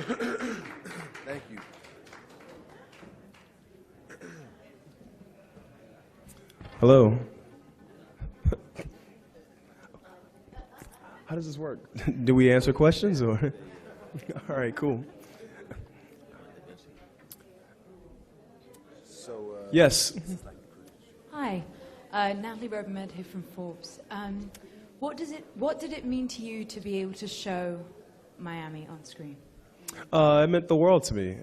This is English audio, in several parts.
Thank you. Hello. How does this work? Do we answer questions or? All right, cool. So, yes. Hi, Natalie Robermed here from Forbes. What did it mean to you to be able to show Miami on screen? It meant the world to me.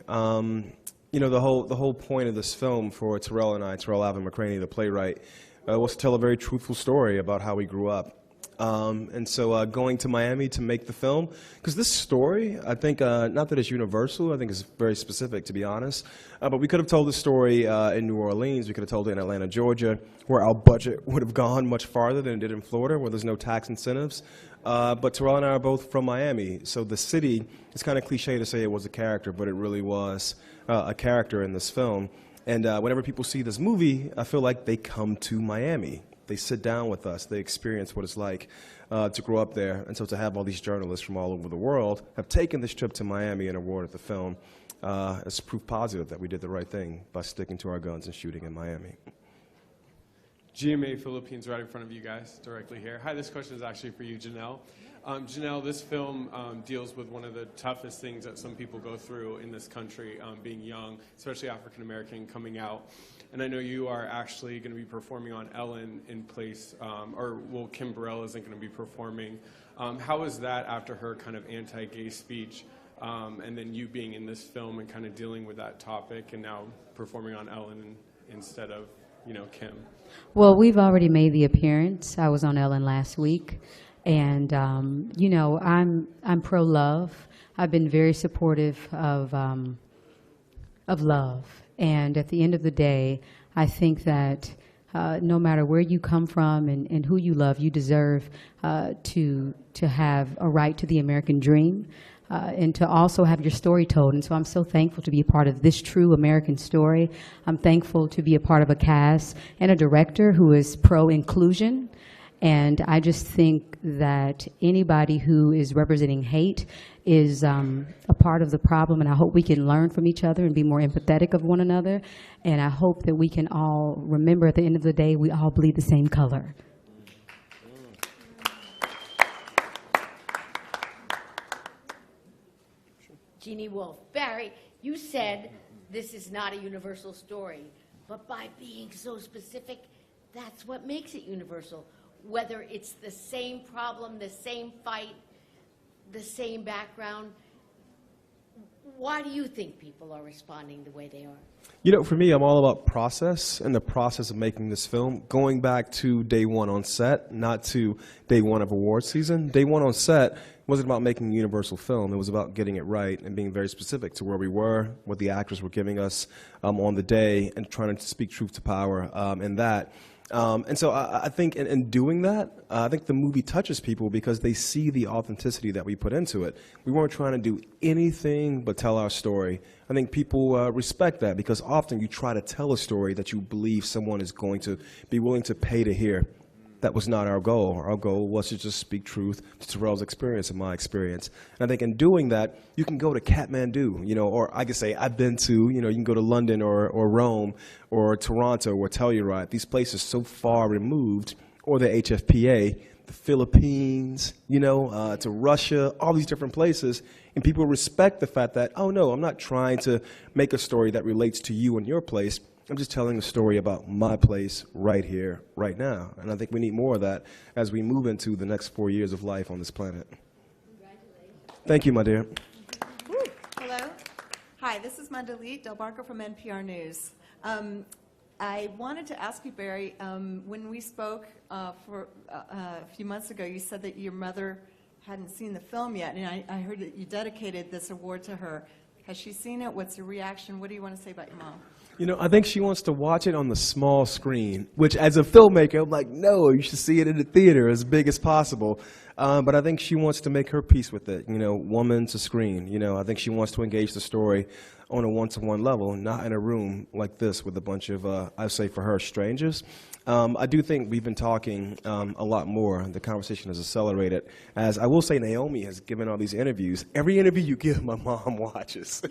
You know, the whole point of this film for Terrell and I, Terrell Alvin McCraney, the playwright, was to tell a very truthful story about how we grew up. And so going to Miami to make the film, because this story, I think, not that it's universal, I think it's very specific, to be honest, but we could have told the story in New Orleans, we could have told it in Atlanta, Georgia, where our budget would have gone much farther than it did in Florida, where there's no tax incentives. But Terrell and I are both from Miami, so the city, it's kind of cliche to say it was a character, but it really was a character in this film. And whenever people see this movie, I feel like they come to Miami. They sit down with us. They experience what it's like to grow up there. And so to have all these journalists from all over the world have taken this trip to Miami and awarded the film, it's proof positive that we did the right thing by sticking to our guns and shooting in Miami. GMA Philippines right in front of you guys, directly here. Hi, this question is actually for you, Janelle. Janelle, this film deals with one of the toughest things that some people go through in this country, being young, especially African American, coming out. And I know you are actually going to be performing on Ellen in place, Kim Burrell isn't going to be performing. How is that after her kind of anti-gay speech, and then you being in this film and kind of dealing with that topic and now performing on Ellen instead of, you know, Kim? Well, we've already made the appearance. I was on Ellen last week. And, you know, I'm pro-love. I've been very supportive of love. And at the end of the day, I think that no matter where you come from and who you love, you deserve to have a right to the American dream and to also have your story told. And so I'm so thankful to be a part of this true American story. I'm thankful to be a part of a cast and a director who is pro-inclusion. And I just think that anybody who is representing hate is a part of the problem, and I hope we can learn from each other and be more empathetic of one another. And I hope that we can all remember at the end of the day, we all bleed the same color. Jeannie Wolf. Barry, you said this is not a universal story, but by being so specific, that's what makes it universal. Whether it's the same problem, the same fight, the same background, why do you think people are responding the way they are? You know, for me, I'm all about process and the process of making this film. Going back to day one on set, not to day one of award season. Day one on set wasn't about making a universal film. It was about getting it right and being very specific to where we were, what the actors were giving us on the day, and trying to speak truth to power in that. And so I think in doing that, I think the movie touches people because they see the authenticity that we put into it. We weren't trying to do anything but tell our story. I think people respect that because often you try to tell a story that you believe someone is going to be willing to pay to hear. That was not our goal. Our goal was to just speak truth to Terrell's experience and my experience. And I think in doing that, you can go to Kathmandu, you know, or I could say I've been to, you know, you can go to London or Rome or Toronto or Telluride. These places so far removed, or the HFPA, the Philippines, you know, to Russia, all these different places. And people respect the fact that, oh no, I'm not trying to make a story that relates to you and your place. I'm just telling a story about my place right here, right now. And I think we need more of that as we move into the next 4 years of life on this planet. Congratulations. Thank you, my dear. Woo. Hello. Hi, this is Mandalit Del Barco from NPR News. I wanted to ask you, Barry, when we spoke for a few months ago, you said that your mother hadn't seen the film yet, and I heard that you dedicated this award to her. Has she seen it? What's your reaction? What do you want to say about your mom? You know, I think she wants to watch it on the small screen, which as a filmmaker, I'm like, no, you should see it in the theater as big as possible. But I think she wants to make her peace with it, you know, woman to screen. You know, I think she wants to engage the story on a one-to-one level, not in a room like this with a bunch of, I say for her, strangers. I do think we've been talking a lot more. The conversation has accelerated. As I will say, Naomi has given all these interviews. Every interview you give, my mom watches.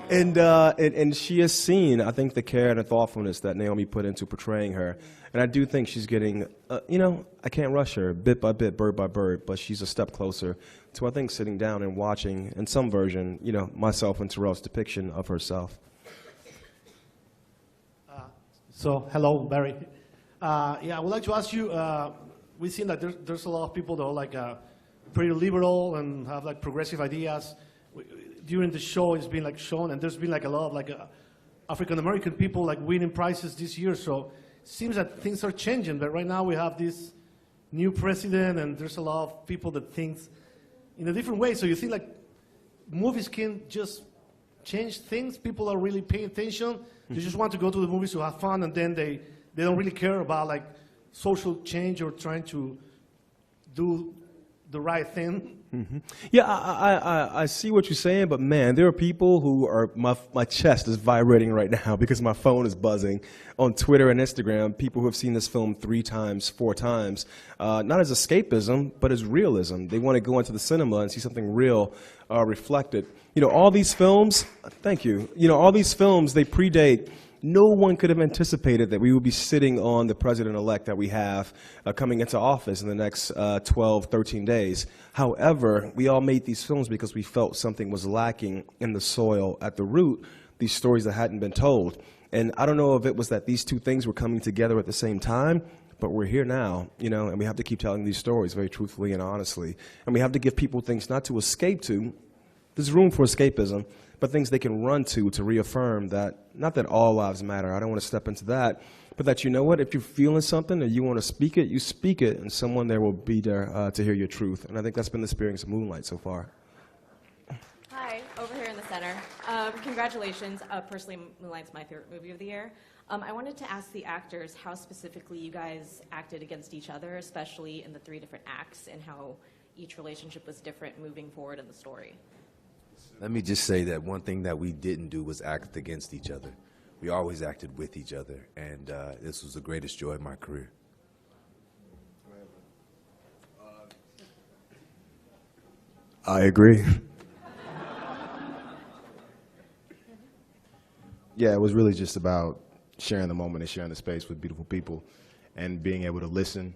and she has seen, I think, the care and the thoughtfulness that Naomi put into portraying her. And I do think she's getting, you know, I can't rush her bit by bit, bird by bird, but she's a step closer to, I think, sitting down and watching, in some version, you know, myself and Terrell's depiction of herself. So, hello, Barry. Yeah, I would like to ask you, we've seen that there's a lot of people that are like pretty liberal and have like progressive ideas. During the show, it's been like shown, and there's been like a lot of like African-American people like winning prizes this year. So it seems that things are changing, but right now we have this new president, and there's a lot of people that think in a different way. So you think like movies can just change things? People are really paying attention. They just want to go to the movies to have fun, and then they don't really care about like social change or trying to do the right thing. Mm-hmm. Yeah, I see what you're saying, but man, there are people who are, my chest is vibrating right now because my phone is buzzing on Twitter and Instagram, people who have seen this film 3 times, 4 times, not as escapism, but as realism. They want to go into the cinema and see something real reflected. You know, all these films, thank you, you know, all these films, they predate. No one could have anticipated that we would be sitting on the president-elect that we have coming into office in the next 12, 13 days. However, we all made these films because we felt something was lacking in the soil at the root, these stories that hadn't been told. And I don't know if it was that these two things were coming together at the same time, but we're here now, you know, and we have to keep telling these stories very truthfully and honestly. And we have to give people things not to escape to. There's room for escapism, but things they can run to reaffirm that, not that all lives matter, I don't want to step into that, but that, you know what, if you're feeling something and you want to speak it, you speak it, and someone there will be there to hear your truth. And I think that's been the experience of Moonlight so far. Hi, over here in the center. Congratulations. Personally, Moonlight's my favorite movie of the year. I wanted to ask the actors how specifically you guys acted against each other, especially in the 3 different acts, and how each relationship was different moving forward in the story. Let me just say that one thing that we didn't do was act against each other. We always acted with each other, and this was the greatest joy of my career. I agree. Yeah, it was really just about sharing the moment and sharing the space with beautiful people and being able to listen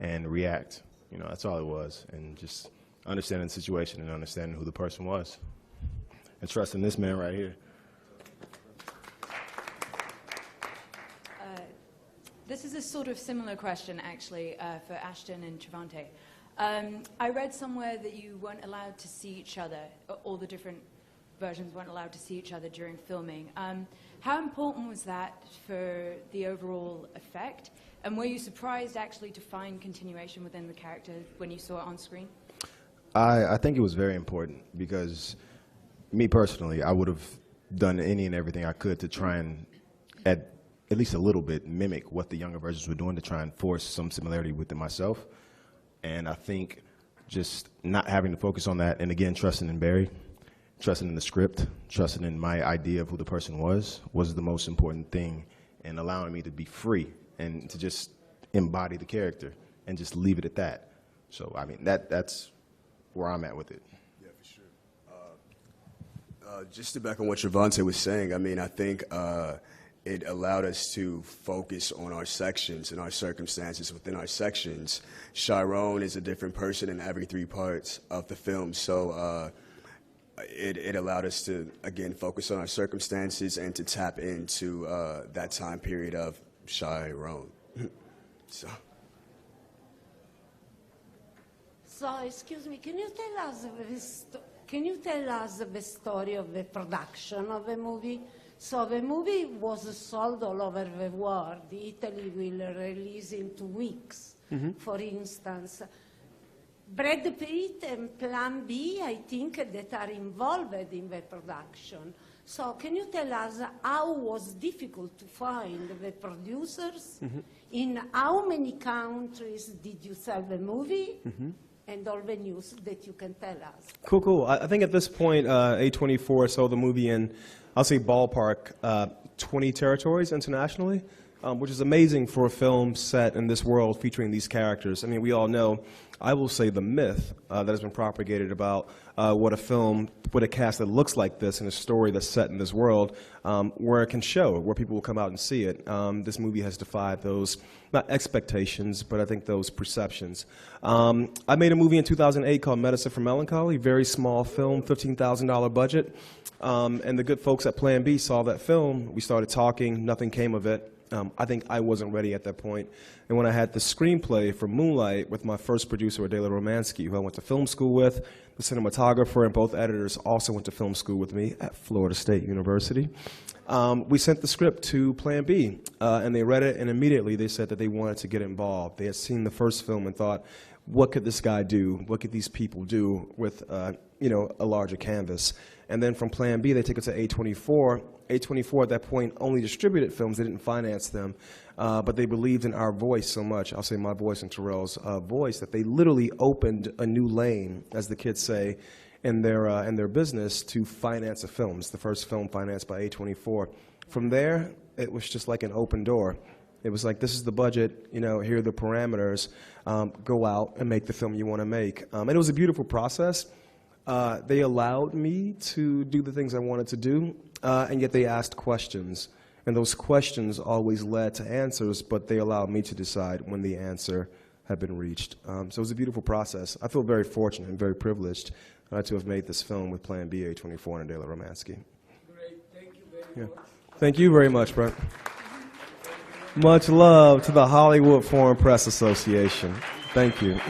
and react. You know, that's all it was, and just understanding the situation and understanding who the person was. And trusting this man right here. This is a sort of similar question, actually, for Ashton and Trevante. I read somewhere that you weren't allowed to see each other, all the different versions weren't allowed to see each other during filming. How important was that for the overall effect? And were you surprised, actually, to find continuation within the character when you saw it on screen? I think it was very important because me personally, I would have done any and everything I could to try and, at least a little bit, mimic what the younger versions were doing to try and force some similarity within myself. And I think just not having to focus on that, and again, trusting in Barry, trusting in the script, trusting in my idea of who the person was the most important thing, and allowing me to be free and to just embody the character and just leave it at that. So, I mean, that's where I'm at with it. Yeah, for sure. Just to back on what Trevante was saying, I mean, I think it allowed us to focus on our sections and our circumstances within our sections. Chiron is a different person in every 3 parts of the film, so it allowed us to, again, focus on our circumstances and to tap into that time period of Chiron. So, excuse me, can you tell us the story of the production of the movie? So the movie was sold all over the world. Italy will release in 2 weeks, for instance. Brad Pitt and Plan B, I think, that are involved in the production. So can you tell us how was difficult to find the producers? In how many countries did you sell the movie? And all the news that you can tell us. Cool. I think at this point, A24 sold the movie in, I'll say ballpark, 20 territories internationally, which is amazing for a film set in this world featuring these characters. I mean, we all know, I will say the myth that has been propagated about what a film, what a cast that looks like this and a story that's set in this world, where it can show, where people will come out and see it. This movie has defied those, not expectations, but I think those perceptions. I made a movie in 2008 called Medicine for Melancholy, very small film, $15,000 budget. And the good folks at Plan B saw that film. We started talking, nothing came of it. I think I wasn't ready at that point. And when I had the screenplay for Moonlight with my first producer, Adela Romansky, who I went to film school with, the cinematographer and both editors also went to film school with me at Florida State University. We sent the script to Plan B, and they read it, and immediately they said that they wanted to get involved. They had seen the first film and thought, what could this guy do? What could these people do with a larger canvas? And then from Plan B, they took it to A24. A24 at that point only distributed films. They didn't finance them. But they believed in our voice so much, I'll say my voice and Terrell's voice, that they literally opened a new lane, as the kids say, in their business to finance a film. It's the first film financed by A24. From there, it was just like an open door. It was like, this is the budget, here are the parameters. Go out and make the film you want to make. And it was a beautiful process. They allowed me to do the things I wanted to do, and yet they asked questions. And those questions always led to answers, but they allowed me to decide when the answer had been reached. So it was a beautiful process. I feel very fortunate and very privileged to have made this film with Plan B, A24, and Adela Romansky. Great. Thank you very much. Thank you very much, Brent. Much love to the Hollywood Foreign Press Association. Thank you.